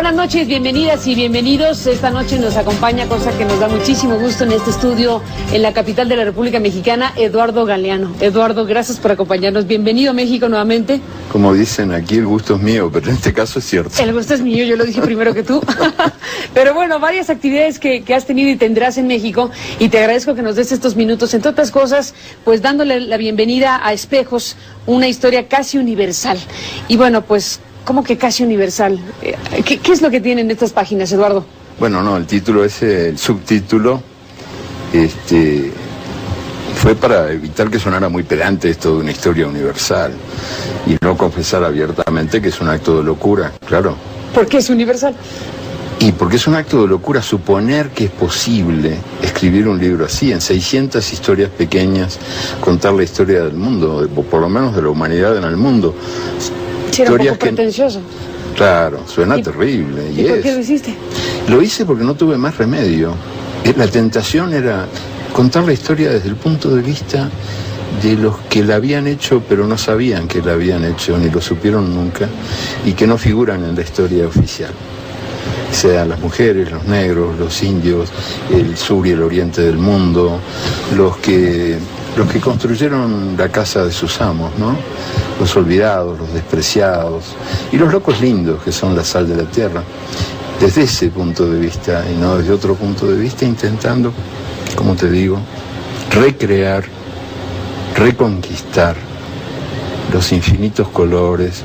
buenas noches, bienvenidas y bienvenidos. Esta noche nos acompaña, cosa que nos da muchísimo gusto en este estudio en la capital de la República Mexicana, Eduardo Galeano. Eduardo, gracias por acompañarnos. Bienvenido a México nuevamente. Como dicen aquí, el gusto es mío, pero en este caso es cierto. El gusto es mío, yo lo dije primero que tú. Pero bueno, varias actividades que has tenido y tendrás en México, y te agradezco que nos des estos minutos, entre otras cosas, pues dándole la bienvenida a Espejos, una historia casi universal. Y bueno, pues, ¿cómo que casi universal? ¿Qué es lo que tienen estas páginas, Eduardo? Bueno, no, el título ese, el subtítulo, fue para evitar que sonara muy pedante esto de una historia universal y no confesar abiertamente que es un acto de locura, claro. ¿Por qué es universal? Y porque es un acto de locura suponer que es posible escribir un libro así, en 600 historias pequeñas, contar la historia del mundo, o por lo menos de la humanidad en el mundo. Sí, era un poco pretencioso. Claro, suena terrible. ¿Y por qué lo hiciste? Lo hice porque no tuve más remedio. La tentación era contar la historia desde el punto de vista de los que la habían hecho, pero no sabían que la habían hecho, ni lo supieron nunca, y que no figuran en la historia oficial. Sean las mujeres, los negros, los indios, el sur y el oriente del mundo, los que construyeron la casa de sus amos, ¿no? Los olvidados, los despreciados, y los locos lindos, que son la sal de la tierra. Desde ese punto de vista, y no desde otro punto de vista, intentando, como te digo, recrear, reconquistar los infinitos colores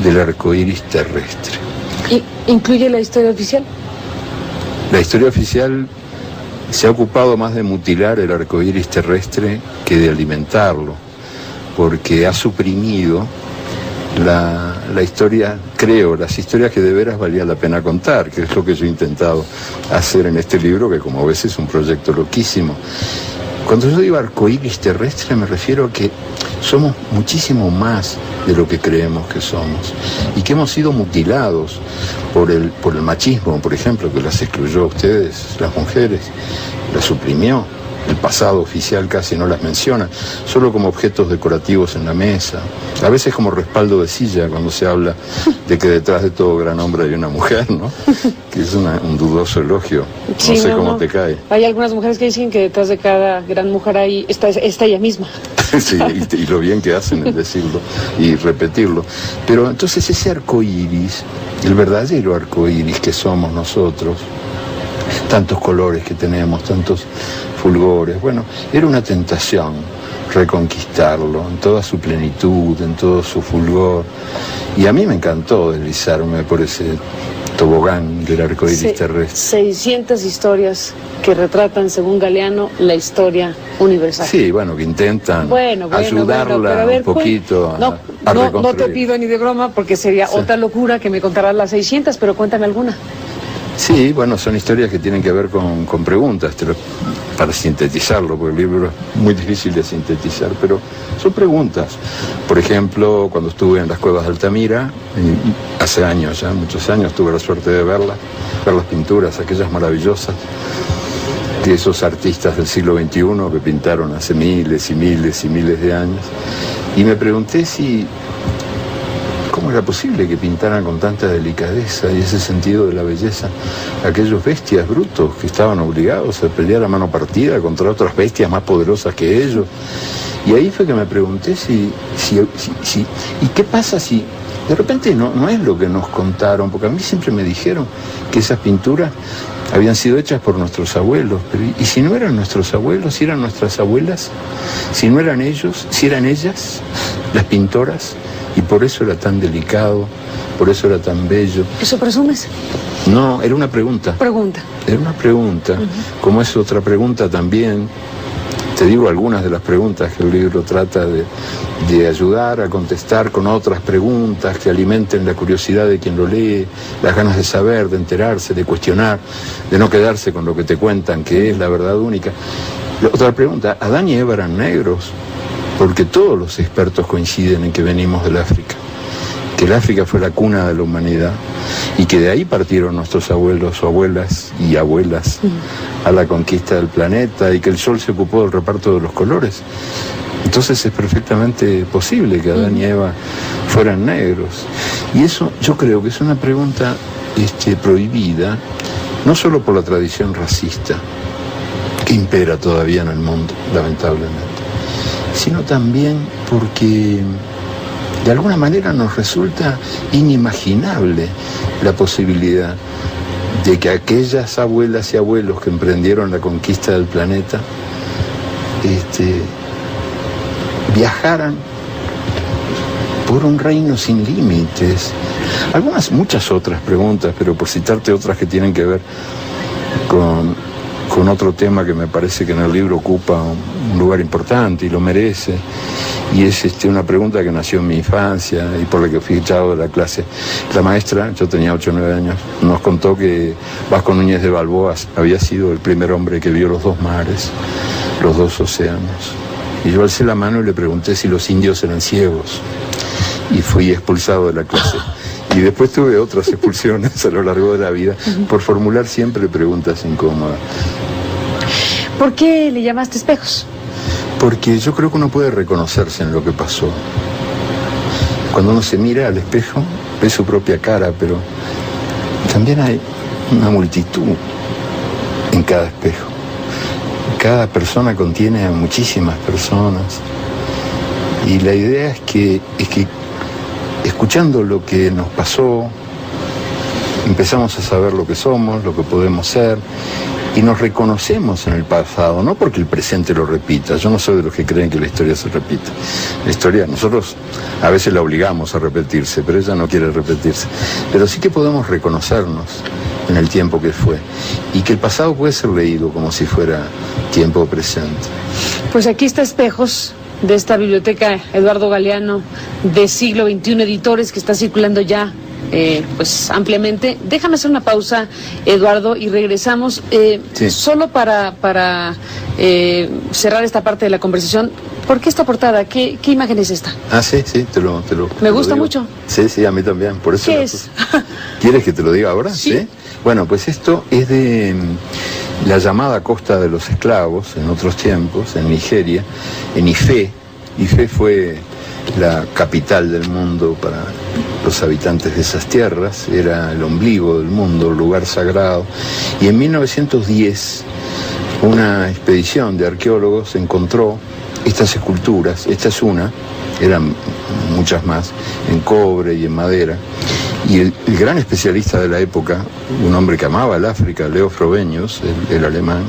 del arco iris terrestre. ¿Incluye la historia oficial? La historia oficial se ha ocupado más de mutilar el arco iris terrestre que de alimentarlo, porque ha suprimido la historia, creo, las historias que de veras valía la pena contar, que es lo que yo he intentado hacer en este libro, que como ves es un proyecto loquísimo. Cuando yo digo arcoíris terrestre me refiero a que somos muchísimo más de lo que creemos que somos y que hemos sido mutilados por el machismo, por ejemplo, que las excluyó a ustedes, las mujeres, las suprimió. El pasado oficial casi no las menciona, solo como objetos decorativos en la mesa, a veces como respaldo de silla cuando se habla de que detrás de todo gran hombre hay una mujer, ¿no? Que es un dudoso elogio, sí, no sé cómo te cae. Hay algunas mujeres que dicen que detrás de cada gran mujer ahí está ella misma. Sí, y lo bien que hacen en decirlo y repetirlo. Pero entonces ese arco iris, el verdadero arco iris que somos nosotros, tantos colores que tenemos, tantos fulgores, bueno, era una tentación reconquistarlo en toda su plenitud, en todo su fulgor, y a mí me encantó deslizarme por ese tobogán del arco iris terrestre. 600 historias que retratan, según Galeano, la historia universal. Sí, bueno, que intentan ayudarla un poquito a reconstruir. No te pido ni de broma, porque sería otra locura que me contarás las 600, pero cuéntame alguna. Sí, bueno, son historias que tienen que ver con preguntas, para sintetizarlo, porque el libro es muy difícil de sintetizar, pero son preguntas. Por ejemplo, cuando estuve en las cuevas de Altamira, hace años ya, muchos años, tuve la suerte de ver las pinturas, aquellas maravillosas, de esos artistas del siglo XXI que pintaron hace miles y miles y miles de años, y me pregunté ¿cómo era posible que pintaran con tanta delicadeza y ese sentido de la belleza aquellos bestias brutos que estaban obligados a pelear a mano partida contra otras bestias más poderosas que ellos? Y ahí fue que me pregunté ¿y qué pasa si de repente no es lo que nos contaron? Porque a mí siempre me dijeron que esas pinturas habían sido hechas por nuestros abuelos, pero ¿y si no eran nuestros abuelos, si eran nuestras abuelas? Si no eran ellos, si eran ellas, las pintoras, y por eso era tan delicado, por eso era tan bello. ¿Eso presumes? No, era una pregunta. Era una pregunta, como es otra pregunta también. Te digo algunas de las preguntas que el libro trata de ayudar a contestar con otras preguntas que alimenten la curiosidad de quien lo lee, las ganas de saber, de enterarse, de cuestionar, de no quedarse con lo que te cuentan, que es la verdad única. Otra pregunta, ¿Adán y Eva eran negros? Porque todos los expertos coinciden en que venimos del África, que el África fue la cuna de la humanidad y que de ahí partieron nuestros abuelos o abuelas y abuelas a la conquista del planeta y que el sol se ocupó del reparto de los colores. Entonces es perfectamente posible que Adán y Eva fueran negros. Y eso yo creo que es una pregunta prohibida, no solo por la tradición racista que impera todavía en el mundo, lamentablemente, sino también porque de alguna manera nos resulta inimaginable la posibilidad de que aquellas abuelas y abuelos que emprendieron la conquista del planeta viajaran por un reino sin límites. Muchas otras preguntas, pero por citarte otras que tienen que ver con otro tema que me parece que en el libro ocupa un lugar importante y lo merece, y es una pregunta que nació en mi infancia y por la que fui echado de la clase. La maestra, yo tenía 8 o 9 años, nos contó que Vasco Núñez de Balboa había sido el primer hombre que vio los 2 mares, los 2 océanos. Y yo alcé la mano y le pregunté si los indios eran ciegos, y fui expulsado de la clase. Y después tuve otras expulsiones a lo largo de la vida por formular siempre preguntas incómodas. ¿Por qué le llamaste espejos? Porque yo creo que uno puede reconocerse en lo que pasó. Cuando uno se mira al espejo, ve su propia cara, pero también hay una multitud en cada espejo. Cada persona contiene a muchísimas personas. Y la idea es que escuchando lo que nos pasó, empezamos a saber lo que somos, lo que podemos ser, y nos reconocemos en el pasado, no porque el presente lo repita. Yo no soy de los que creen que la historia se repita. La historia, nosotros a veces la obligamos a repetirse, pero ella no quiere repetirse. Pero sí que podemos reconocernos en el tiempo que fue, y que el pasado puede ser leído como si fuera tiempo presente. Pues aquí está Espejos, de esta biblioteca Eduardo Galeano, de Siglo XXI Editores, que está circulando ya pues ampliamente. Déjame hacer una pausa, Eduardo, y regresamos. Sí. Solo para cerrar esta parte de la conversación, ¿por qué esta portada? ¿Qué imagen es esta? Sí, te lo Me gusta mucho. Sí, a mí también, por eso. ¿Qué es? ¿Quieres que te lo diga ahora? Sí. Bueno, pues esto es de la llamada Costa de los Esclavos, en otros tiempos, en Nigeria, en Ife. Ife fue la capital del mundo para los habitantes de esas tierras, era el ombligo del mundo, el lugar sagrado. Y en 1910, una expedición de arqueólogos encontró estas esculturas. Esta es una, eran muchas más, en cobre y en madera. Y el gran especialista de la época, un hombre que amaba el África, Leo Frobenius, el alemán,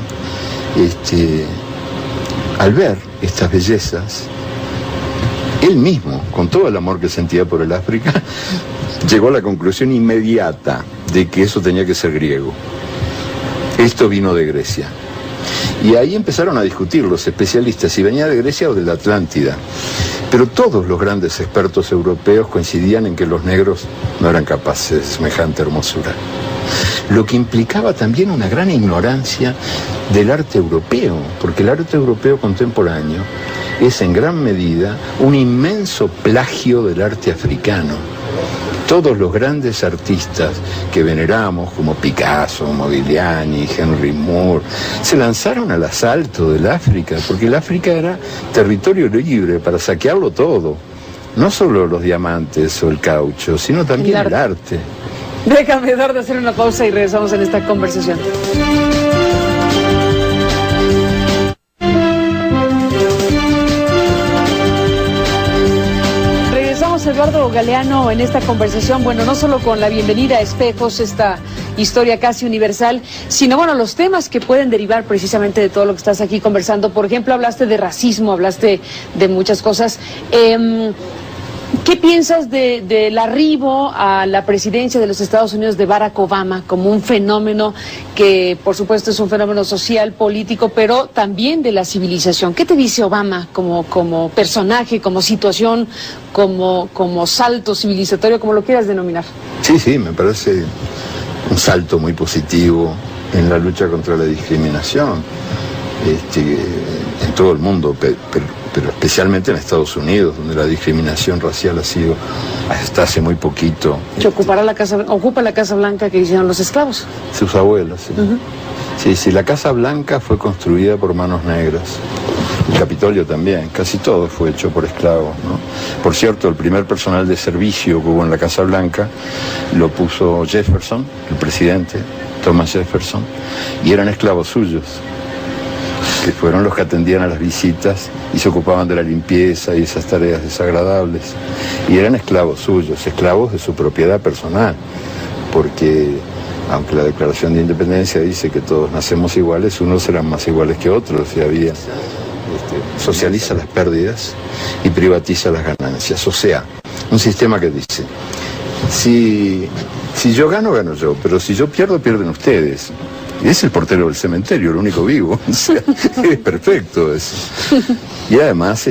al ver estas bellezas, él mismo, con todo el amor que sentía por el África, llegó a la conclusión inmediata de que eso tenía que ser griego. Esto vino de Grecia. Y ahí empezaron a discutir los especialistas si venía de Grecia o de la Atlántida. Pero todos los grandes expertos europeos coincidían en que los negros no eran capaces de semejante hermosura. Lo que implicaba también una gran ignorancia del arte europeo, porque el arte europeo contemporáneo es en gran medida un inmenso plagio del arte africano. Todos los grandes artistas que veneramos, como Picasso, Modigliani, Henry Moore, se lanzaron al asalto del África, porque el África era territorio libre para saquearlo todo. No solo los diamantes o el caucho, sino también el arte. Déjame, Eduardo, hacer una pausa y regresamos en esta conversación. Eduardo Galeano en esta conversación, bueno, no solo con la bienvenida a Espejos, esta historia casi universal, sino bueno, los temas que pueden derivar precisamente de todo lo que estás aquí conversando. Por ejemplo, hablaste de racismo, hablaste de muchas cosas. ¿Qué piensas del arribo a la presidencia de los Estados Unidos de Barack Obama como un fenómeno que, por supuesto, es un fenómeno social, político, pero también de la civilización? ¿Qué te dice Obama como personaje, como situación, como salto civilizatorio, como lo quieras denominar? Sí, me parece un salto muy positivo en la lucha contra la discriminación en todo el mundo, pero especialmente en Estados Unidos, donde la discriminación racial ha sido hasta hace muy poquito. Que ocupa la Casa Blanca que hicieron los esclavos. Sus abuelos, sí. Sí, la Casa Blanca fue construida por manos negras. El Capitolio también, casi todo fue hecho por esclavos, ¿no? Por cierto, el primer personal de servicio que hubo en la Casa Blanca lo puso Jefferson, el presidente, Thomas Jefferson, y eran esclavos suyos, que fueron los que atendían a las visitas y se ocupaban de la limpieza y esas tareas desagradables. Y eran esclavos suyos, esclavos de su propiedad personal, porque aunque la Declaración de Independencia dice que todos nacemos iguales, unos serán más iguales que otros, y había... socializa las pérdidas y privatiza las ganancias. O sea, un sistema que dice, si yo gano, gano yo, pero si yo pierdo, pierden ustedes. Y es el portero del cementerio, el único vivo. O sea, es perfecto eso. Y además,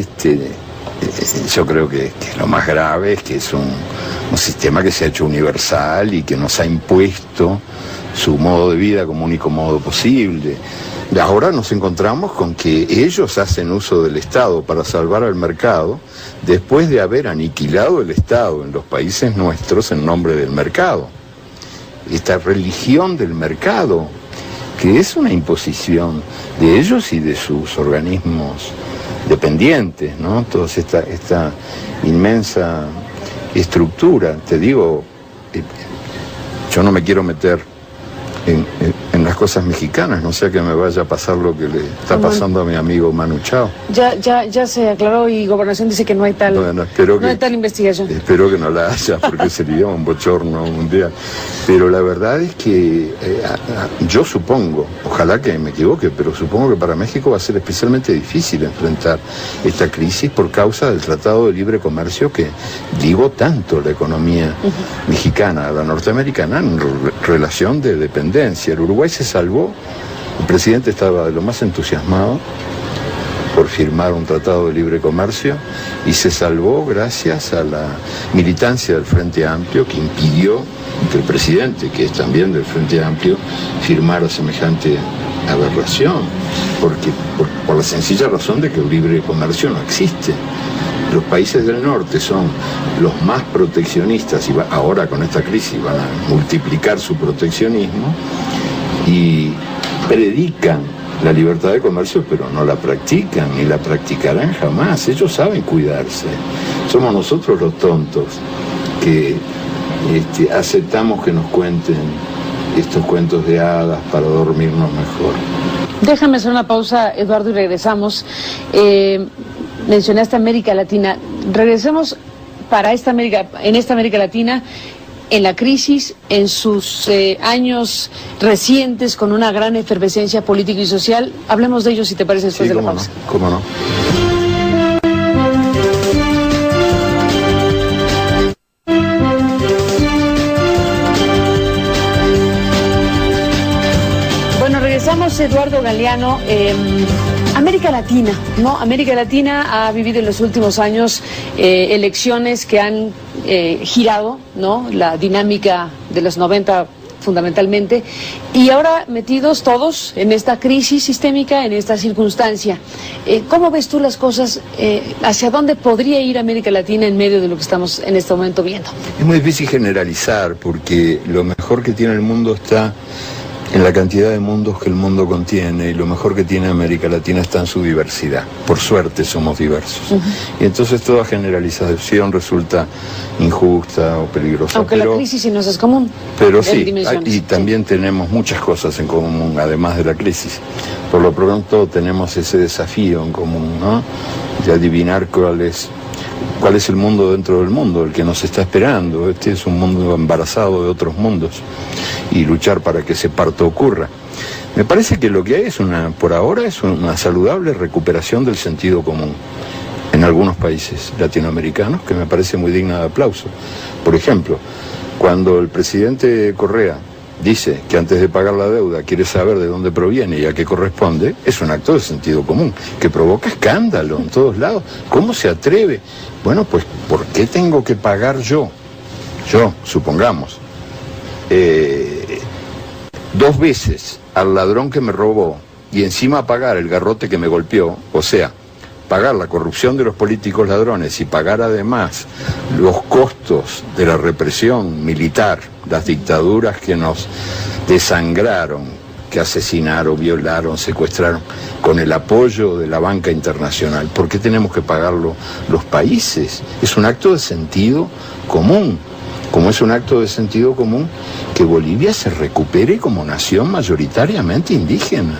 yo creo que lo más grave es que es un sistema que se ha hecho universal y que nos ha impuesto su modo de vida como único modo posible. Ahora nos encontramos con que ellos hacen uso del Estado para salvar al mercado después de haber aniquilado el Estado en los países nuestros en nombre del mercado. Esta religión del mercado, que es una imposición de ellos y de sus organismos dependientes, ¿no? Toda esta inmensa estructura. Te digo, yo no me quiero meter en las cosas mexicanas, no sea que me vaya a pasar lo que le está pasando a mi amigo Manu Chao. Ya se aclaró y Gobernación dice que no hay tal, no hay tal investigación. Espero que no la haya, porque sería un bochorno mundial. Pero la verdad es que yo supongo, ojalá que me equivoque, pero supongo que para México va a ser especialmente difícil enfrentar esta crisis por causa del Tratado de Libre Comercio que ligó tanto la economía mexicana a la norteamericana en relación de dependencia. El Uruguay se salvó, el presidente estaba de lo más entusiasmado por firmar un tratado de libre comercio y se salvó gracias a la militancia del Frente Amplio que impidió que el presidente, que es también del Frente Amplio, firmara semejante aberración, porque por la sencilla razón de que el libre comercio no existe. Los países del norte son los más proteccionistas y ahora con esta crisis van a multiplicar su proteccionismo y predican la libertad de comercio, pero no la practican ni la practicarán jamás. Ellos saben cuidarse. Somos nosotros los tontos que aceptamos que nos cuenten estos cuentos de hadas para dormirnos mejor. Déjame hacer una pausa, Eduardo, y regresamos. Mencionaste América Latina. Regresemos en esta América Latina, en la crisis, en sus años recientes, con una gran efervescencia política y social. Hablemos de ellos, si te parece, después de la pausa. ¿Cómo no? Bueno, regresamos, Eduardo Galeano. América Latina, ¿no? América Latina ha vivido en los últimos años elecciones que han girado, ¿no? La dinámica de los 90 fundamentalmente, y ahora metidos todos en esta crisis sistémica, en esta circunstancia. ¿Cómo ves tú las cosas? ¿Hacia dónde podría ir América Latina en medio de lo que estamos en este momento viendo? Es muy difícil generalizar, porque lo mejor que tiene el mundo está en la cantidad de mundos que el mundo contiene, y lo mejor que tiene América Latina está en su diversidad. Por suerte somos diversos. Y entonces toda generalización resulta injusta o peligrosa. Aunque la crisis sí nos es común. Pero sí, y también tenemos muchas cosas en común, además de la crisis. Por lo pronto tenemos ese desafío en común, ¿no? De adivinar cuál es el mundo dentro del mundo, el que nos está esperando. Este es un mundo embarazado de otros mundos, y luchar para que ese parto ocurra. Me parece que lo que hay por ahora es una saludable recuperación del sentido común en algunos países latinoamericanos, que me parece muy digna de aplauso. Por ejemplo, cuando el presidente Correa dice que antes de pagar la deuda quiere saber de dónde proviene y a qué corresponde, es un acto de sentido común, que provoca escándalo en todos lados. ¿Cómo se atreve? Bueno, pues, ¿por qué tengo que pagar yo? Supongamos, 2 veces al ladrón que me robó y encima pagar el garrote que me golpeó, o sea, pagar la corrupción de los políticos ladrones y pagar además los costos de la represión militar, las dictaduras que nos desangraron, que asesinaron, violaron, secuestraron, con el apoyo de la banca internacional. ¿Por qué tenemos que pagarlo los países? Es un acto de sentido común, como es un acto de sentido común que Bolivia se recupere como nación mayoritariamente indígena.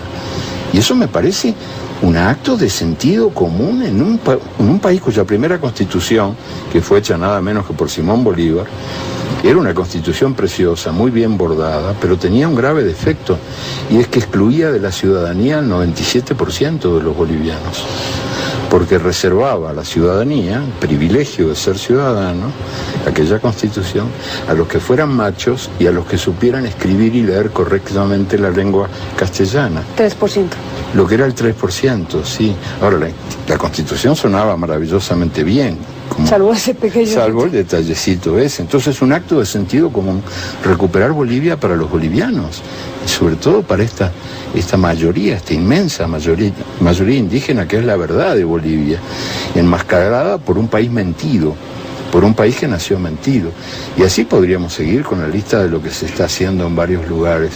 Y eso me parece un acto de sentido común en un país cuya primera constitución, que fue hecha nada menos que por Simón Bolívar, era una constitución preciosa, muy bien bordada, pero tenía un grave defecto, y es que excluía de la ciudadanía al 97% de los bolivianos, porque reservaba a la ciudadanía el privilegio de ser ciudadano, aquella constitución, a los que fueran machos y a los que supieran escribir y leer correctamente la lengua castellana. 3%. Lo que era el 3%, sí. Ahora, la constitución sonaba maravillosamente bien. Salvo ese pequeño... Salvo el detallecito ese. Entonces es un acto de sentido común recuperar Bolivia para los bolivianos, y sobre todo para esta mayoría, esta inmensa mayoría indígena que es la verdad de Bolivia, enmascarada por un país mentido, por un país que nació mentido. Y así podríamos seguir con la lista de lo que se está haciendo en varios lugares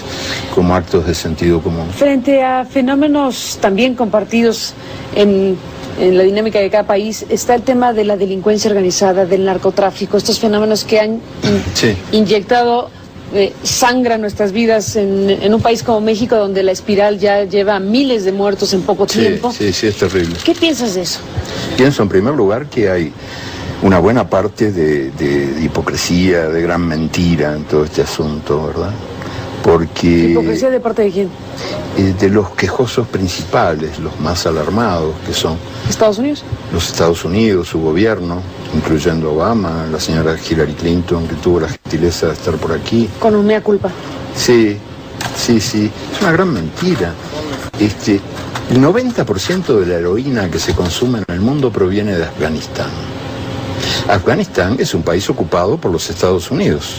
como actos de sentido común. Frente a fenómenos también compartidos en la dinámica de cada país, está el tema de la delincuencia organizada, del narcotráfico, estos fenómenos que han inyectado sangre a nuestras vidas en un país como México, donde la espiral ya lleva miles de muertos en poco tiempo. Sí, es terrible. ¿Qué piensas de eso? Pienso en primer lugar que hay una buena parte de hipocresía, de gran mentira en todo este asunto, ¿verdad? Porque... ¿Hipocresía de parte de quién? De los quejosos principales, los más alarmados, que son... ¿Estados Unidos? Los Estados Unidos, su gobierno, incluyendo Obama, la señora Hillary Clinton, que tuvo la gentileza de estar por aquí. Con un mea culpa. Sí, es una gran mentira. El 90% de la heroína que se consume en el mundo proviene de Afganistán. Afganistán es un país ocupado por los Estados Unidos,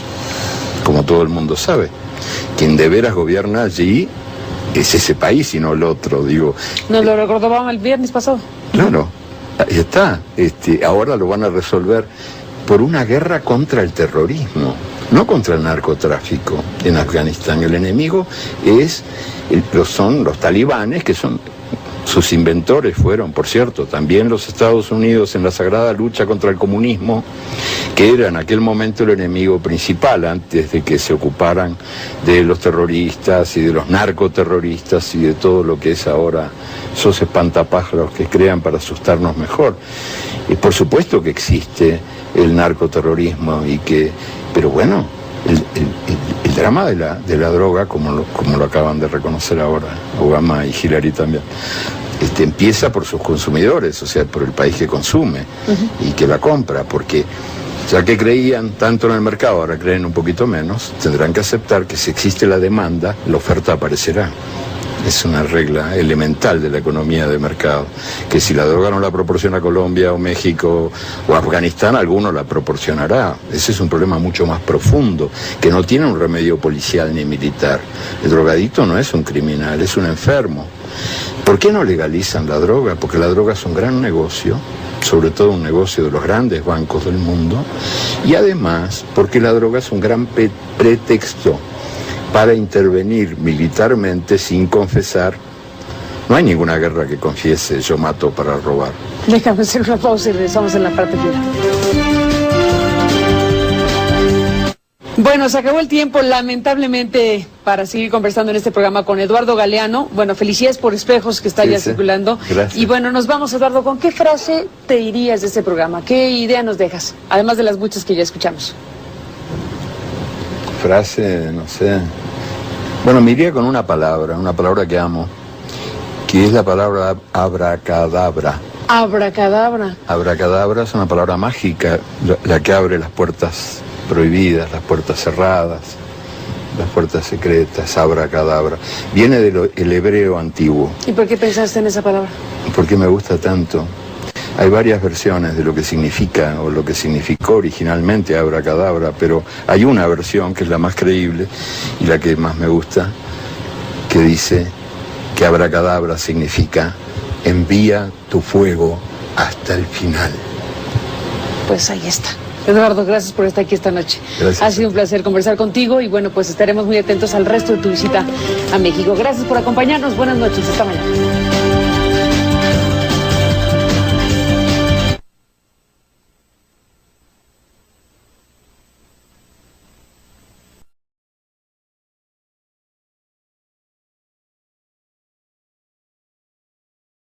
como todo el mundo sabe. Quien de veras gobierna allí es ese país y no el otro, digo. Nos lo recordó el viernes pasado. Claro, ahí está. Ahora lo van a resolver por una guerra contra el terrorismo, no contra el narcotráfico en Afganistán. El enemigo son los talibanes, que son... Sus inventores fueron, por cierto, también los Estados Unidos en la sagrada lucha contra el comunismo, que era en aquel momento el enemigo principal antes de que se ocuparan de los terroristas y de los narcoterroristas y de todo lo que es ahora esos espantapájaros que crean para asustarnos mejor. Y por supuesto que existe el narcoterrorismo pero bueno, el drama de la droga, como lo acaban de reconocer ahora Obama y Hillary también, empieza por sus consumidores, o sea, por el país que consume y que la compra, porque ya que creían tanto en el mercado, ahora creen un poquito menos, tendrán que aceptar que si existe la demanda, la oferta aparecerá. Es una regla elemental de la economía de mercado, que si la droga no la proporciona Colombia o México o Afganistán, alguno la proporcionará. Ese es un problema mucho más profundo, que no tiene un remedio policial ni militar. El drogadicto no es un criminal, es un enfermo. ¿Por qué no legalizan la droga? Porque la droga es un gran negocio, sobre todo un negocio de los grandes bancos del mundo, y además porque la droga es un gran pretexto para intervenir militarmente sin confesar. No hay ninguna guerra que confiese yo mato para robar. Déjame hacer una pausa y regresamos en la parte final. Bueno, se acabó el tiempo, lamentablemente, para seguir conversando en este programa con Eduardo Galeano. Bueno, felicidades por Espejos, que está ya circulando. Gracias. Y bueno, nos vamos, Eduardo. ¿Con qué frase te irías de este programa? ¿Qué idea nos dejas? Además de las muchas que ya escuchamos. Frase, no sé. Bueno, me iría con una palabra que amo, que es la palabra abracadabra. Abracadabra. Abracadabra es una palabra mágica, la que abre las puertas prohibidas, las puertas cerradas, las puertas secretas, abracadabra. Viene del hebreo antiguo. ¿Y por qué pensaste en esa palabra? Porque me gusta tanto. Hay varias versiones de lo que significa o lo que significó originalmente abracadabra, pero hay una versión que es la más creíble y la que más me gusta, que dice que abracadabra significa envía tu fuego hasta el final. Pues ahí está. Eduardo, gracias por estar aquí esta noche. Gracias. Ha sido un placer conversar contigo y bueno, pues estaremos muy atentos al resto de tu visita a México. Gracias por acompañarnos. Buenas noches. Hasta mañana.